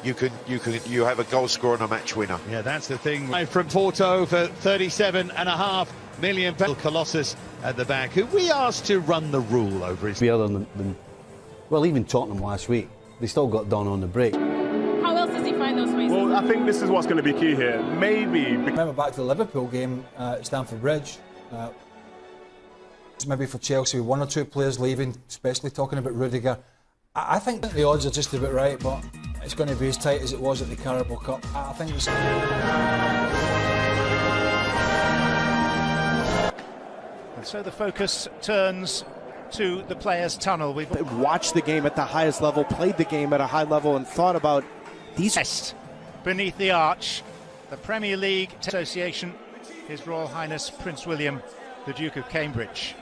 you have a goal scorer and a match winner. Yeah, that's the thing. From Porto for 37.5 million. Colossus at the back, who we asked to run the rule over his. Other than well, even Tottenham last week, they still got done on the break. How else does he find those spaces? Well, I think this is what's going to be key here. Maybe. Remember back to the Liverpool game at Stamford Bridge. Maybe for Chelsea, one or two players leaving, especially talking about Rudiger. I think the odds are just about right, but it's going to be as tight as it was at the Carabao Cup. I think it's. And so the focus turns to the players' tunnel. We've watched the game at the highest level, played the game at a high level, and thought about these. Beneath the arch, the Premier League Association, His Royal Highness Prince William, the Duke of Cambridge.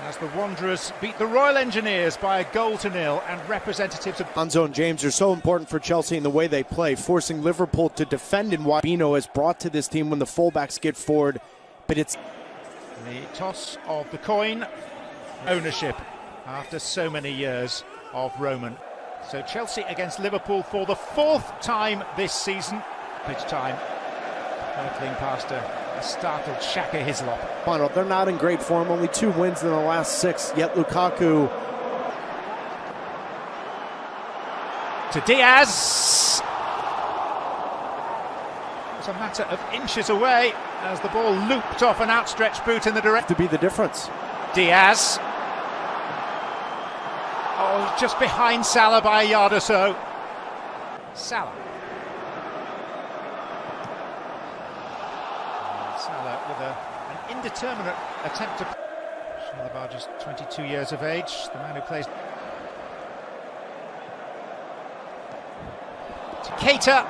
As the Wanderers beat the Royal Engineers by 1-0, and representatives of Alonso and James are so important for Chelsea in the way they play, forcing Liverpool to defend in what Bino has brought to this team when the fullbacks get forward. But it's the toss of the coin, ownership after so many years of Roman. So Chelsea against Liverpool for the 4th time this season. Pitch time, hurtling past a startled Shaka Hislop. Final. They're not in great form, only 2 wins in the last 6, yet Lukaku. To Diaz. It's a matter of inches away as the ball looped off an outstretched boot in the direction. To be the difference. Diaz. Oh, just behind Salah by a yard or so. Salah. Salah with an indeterminate attempt to. Shalabar just 22 years of age, the man who plays. To Keita.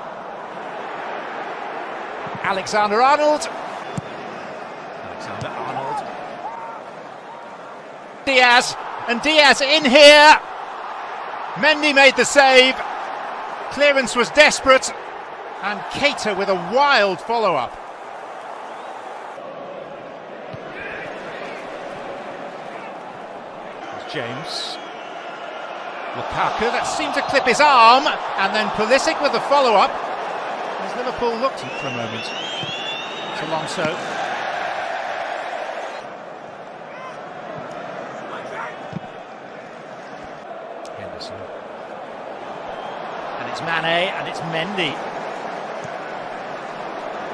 Alexander-Arnold. Alexander-Arnold. Diaz, and Diaz in here. Mendy made the save. Clearance was desperate, and Keita with a wild follow-up. James. Lukaku, that seemed to clip his arm, and then Pulisic with the follow-up. As Liverpool looked for a moment. It's Alonso. Henderson. And it's Mane, and it's Mendy.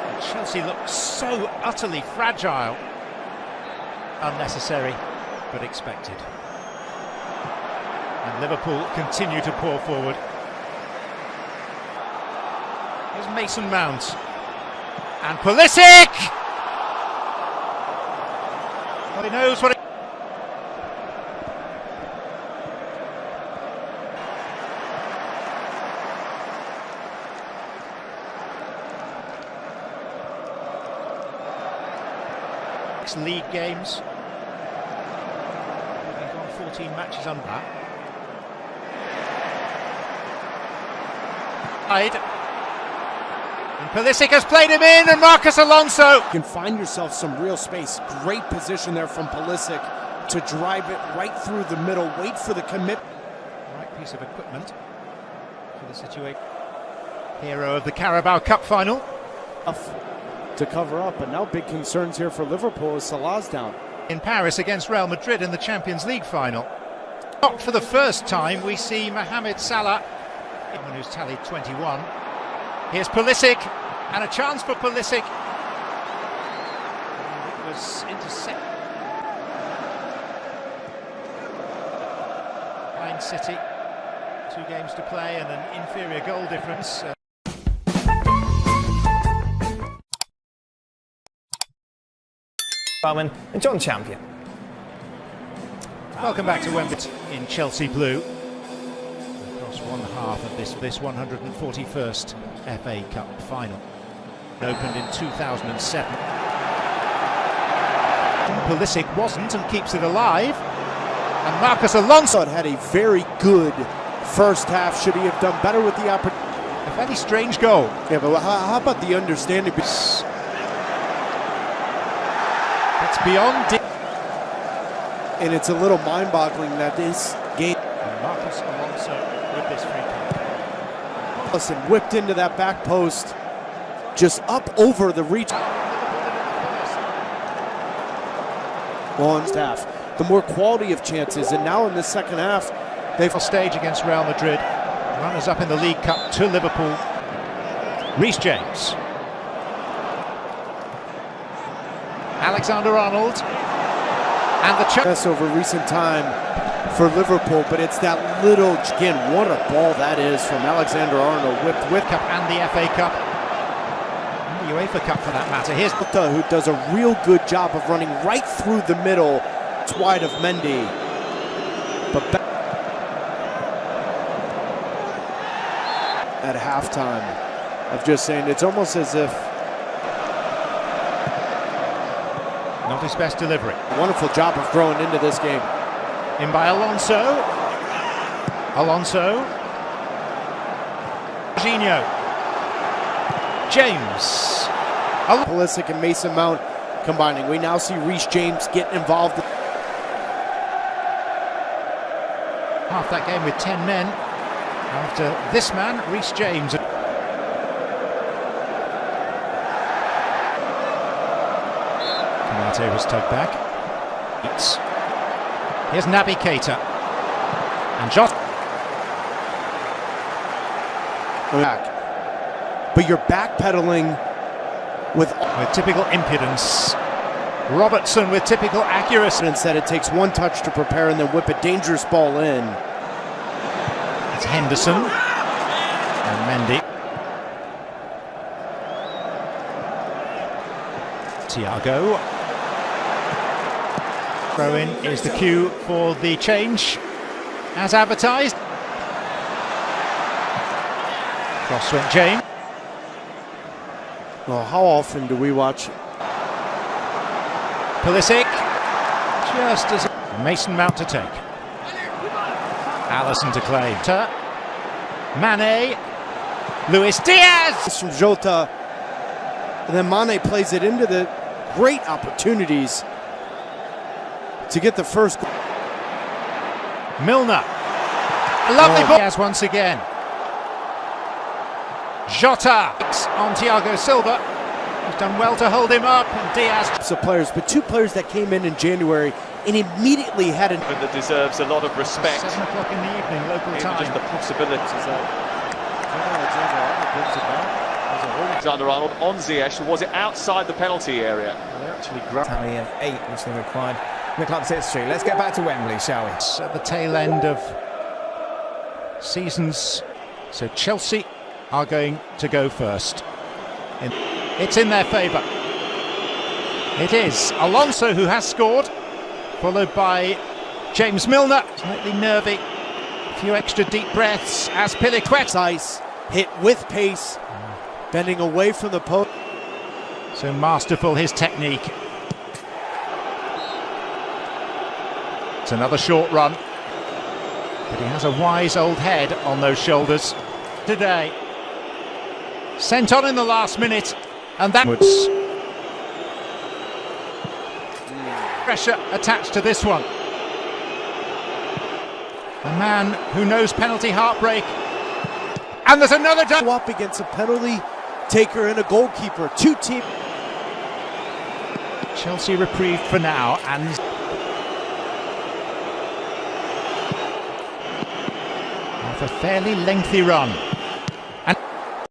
And Chelsea looked so utterly fragile. Unnecessary, but expected. And Liverpool continue to pour forward. Here's Mason Mount. And Pulisic! Well, he knows what it... League games. We've gone 14 matches under that. And Pulisic has played him in, and Marcus Alonso. You can find yourself some real space. Great position there from Pulisic to drive it right through the middle. Wait for the commit. Right piece of equipment for the situation. Hero of the Carabao Cup final. To cover up, but now big concerns here for Liverpool as Salah's down. In Paris against Real Madrid in the Champions League final. Not for the first time we see Mohamed Salah, someone who's tallied 21. Here's Pulisic, and a chance for Pulisic. And it was intercepted. Behind City, 2 games to play and an inferior goal difference. And John Champion. Welcome back to Wembley in Chelsea blue. Across one half of this 141st FA Cup final. Opened in 2007. Pulisic wasn't and keeps it alive. And Marcus Alonso had a very good first half. Should he have done better with the opportunity? A very strange goal. Yeah, but how about the understanding? It's beyond. And it's a little mind-boggling that this game. And Marcus Marcos Alonso with this free kick. Listen, whipped into that back post, just up over the reach. On staff, the more quality of chances, and now in the second half, they've stage against Real Madrid, runners up in the League Cup to Liverpool. Reece James, Alexander-Arnold, and the chance over recent time for Liverpool, but it's that little, again, what a ball that is from Alexander-Arnold, whipped with Cup and the FA Cup, and the UEFA Cup for that matter. Here's who does a real good job of running right through the middle. It's wide of Mendy, but at halftime of just saying it's almost as if not his best delivery. Wonderful job of growing into this game. In by Alonso. Jorginho. James. Pulisic and Mason Mount combining. We now see Reece James get involved. Half that game with 10 men. After this man, Reece James. Canate was tugged back. Here's Naby Keita. And Josh. But you're backpedaling with typical impudence. Robertson with typical accuracy. Instead, it takes one touch to prepare and then whip a dangerous ball in. It's Henderson and Mendy. Thiago. Throw-in is the cue for the change, as advertised. Cross went James. Well, how often do we watch Pulisic, just as Mason Mount to take. Alisson to claim. Mane, Luis Diaz! From Jota, and then Mane plays it into the great opportunities to get the first. Milner, a lovely ball. Diaz once again. Jota on Thiago Silva. He's done well to hold him up, and Diaz. Of players, but two players that came in January and immediately had an. That deserves a lot of respect. 7 o'clock in the evening, local time. Just the possibilities Alexander-Arnold on Ziyech. Was it outside the penalty area? Tally of 8 which they required in the club's history. Let's get back to Wembley, shall we? It's at the tail end of seasons, so Chelsea are going to go first. It's in their favour. It is Alonso who has scored, followed by James Milner. Slightly nervy, a few extra deep breaths as Piliquet. Ice hit with pace, bending away from the post. So masterful his technique. It's another short run, but he has a wise old head on those shoulders today. Sent on in the last minute, and that was pressure attached to this one. A man who knows penalty heartbreak, and there's another up against a penalty taker and a goalkeeper. Two teams. Chelsea reprieve for now, and off a fairly lengthy run.